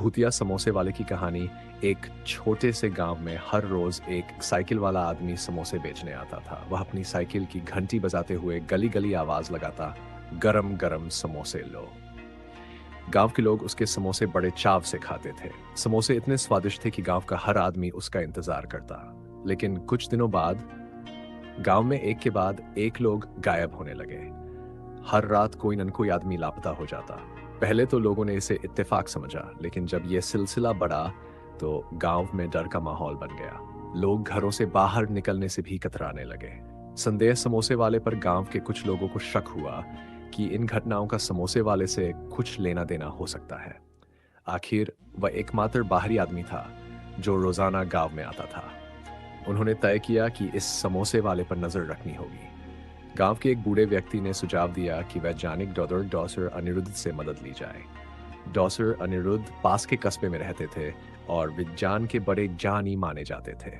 भूतिया समोसे वाले की कहानी। एक छोटे से गांव में हर रोज एक साइकिल वाला आदमी समोसे बेचने आता था। वह अपनी साइकिल की घंटी बजाते हुए गली गली आवाज लगाता, गरम गरम समोसे लो। गांव के लोग उसके समोसे बड़े चाव से खाते थे। समोसे इतने स्वादिष्ट थे कि गांव का हर आदमी उसका इंतजार करता। लेकिन कुछ दिनों बाद गांव में एक के बाद एक लोग गायब होने लगे। हर रात कोई न कोई आदमी लापता हो जाता। पहले तो लोगों ने इसे इत्तेफाक समझा, लेकिन जब यह सिलसिला बढ़ा तो गांव में डर का माहौल बन गया। लोग घरों से बाहर निकलने से भी कतराने लगे। संदेह समोसे वाले पर गांव के कुछ लोगों को शक हुआ कि इन घटनाओं का समोसे वाले से कुछ लेना देना हो सकता है। आखिर वह एकमात्र बाहरी आदमी था जो रोजाना गांव में आता था। उन्होंने तय किया कि इस समोसे वाले पर नजर रखनी होगी। गांव के एक बूढ़े व्यक्ति ने सुझाव दिया कि वैज्ञानिक डॉक्टर डॉसर अनिरुद्ध से मदद ली जाए। डॉसर अनिरुद्ध पास के कस्बे में रहते थे और विज्ञान के बड़े ज्ञानी माने जाते थे।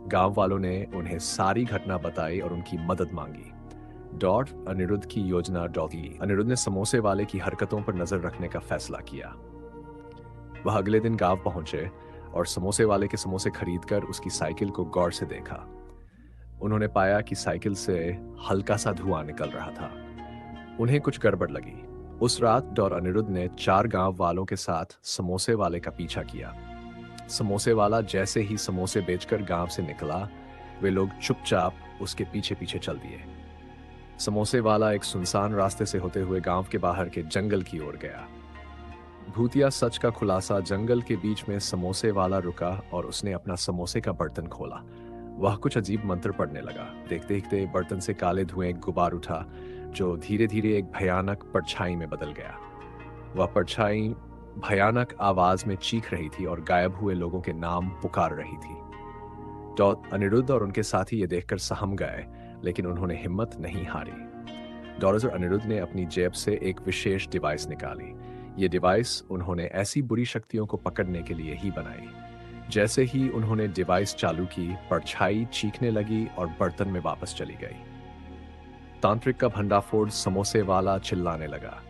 गांव वालों ने उन्हें सारी घटना बताई और उनकी मदद मांगी। डॉट अनिरुद्ध की योजना डॉली अनिरुद्ध ने समोसे वाले की हरकतों पर नजर रखने का फैसला किया। वह अगले दिन गांव पहुंचे और समोसे वाले के समोसे खरीदकर उसकी साइकिल को गौर से देखा। उन्होंने पाया कि साइकिल से हल्का सा धुआं निकल रहा था। उन्हें कुछ गड़बड़ लगी। उस रात डॉर अनिरुद्ध ने 4 गांव वालों के साथ समोसे वाले का पीछा किया। समोसे वाला जैसे ही समोसे बेचकर गांव से निकला, वे लोग चुपचाप उसके पीछे पीछे चल दिए। समोसे वाला एक सुनसान रास्ते से होते हुए गांव के बाहर के जंगल की ओर गया। भूतिया सच का खुलासा। जंगल के बीच में समोसे वाला रुका और उसने अपना समोसे का बर्तन खोला। वह कुछ अजीब मंत्र पढ़ने लगा। देखते देखते बर्तन से काले धुएं एक गुबार उठा जो धीरे धीरे एक भयानक परछाई में बदल गया। वह परछाई भयानक आवाज में चीख रही थी और गायब हुए लोगों के नाम पुकार रही थी। तो अनिरुद्ध और उनके साथी ये देखकर सहम गए, लेकिन उन्होंने हिम्मत नहीं हारी। डॉक्टर अनिरुद्ध ने अपनी जेब से एक विशेष डिवाइस निकाली। ये डिवाइस उन्होंने ऐसी बुरी शक्तियों को पकड़ने के लिए ही बनाई। जैसे ही उन्होंने डिवाइस चालू की, परछाई चीखने लगी और बर्तन में वापस चली गई। तांत्रिक का भंडाफोड़। समोसे वाला चिल्लाने लगा,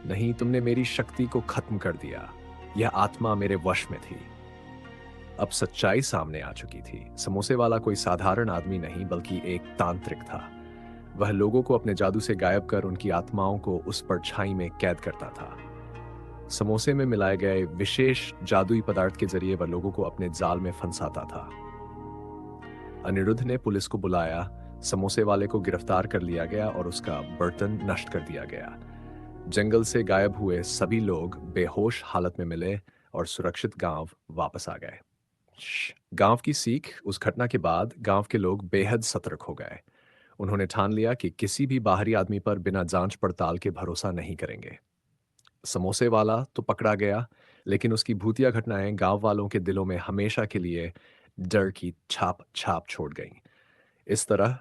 नहीं, तुमने मेरी शक्ति को खत्म कर दिया। यह आत्मा मेरे वश में थी। अब सच्चाई सामने आ चुकी थी। समोसे वाला कोई साधारण आदमी नहीं, बल्कि एक तांत्रिक था। वह लोगों को अपने जादू से गायब कर उनकी आत्माओं को उस परछाई में कैद करता था। समोसे में मिलाए गए विशेष जादुई पदार्थ के जरिए वह लोगों को अपने जाल में फंसाता था। अनिरुद्ध ने पुलिस को बुलाया। समोसे वाले को गिरफ्तार कर लिया गया और उसका बर्तन नष्ट कर दिया गया। जंगल से गायब हुए सभी लोग बेहोश हालत में मिले और सुरक्षित गांव वापस आ गए। गांव की सीख। उस घटना के बाद गांव के लोग बेहद सतर्क हो गए। उन्होंने ठान लिया कि किसी भी बाहरी आदमी पर बिना जांच पड़ताल के भरोसा नहीं करेंगे। समोसे वाला तो पकड़ा गया, लेकिन उसकी भूतिया घटनाएं गांव वालों के दिलों में हमेशा के लिए डर की छाप छाप छोड़ गईं। इस तरह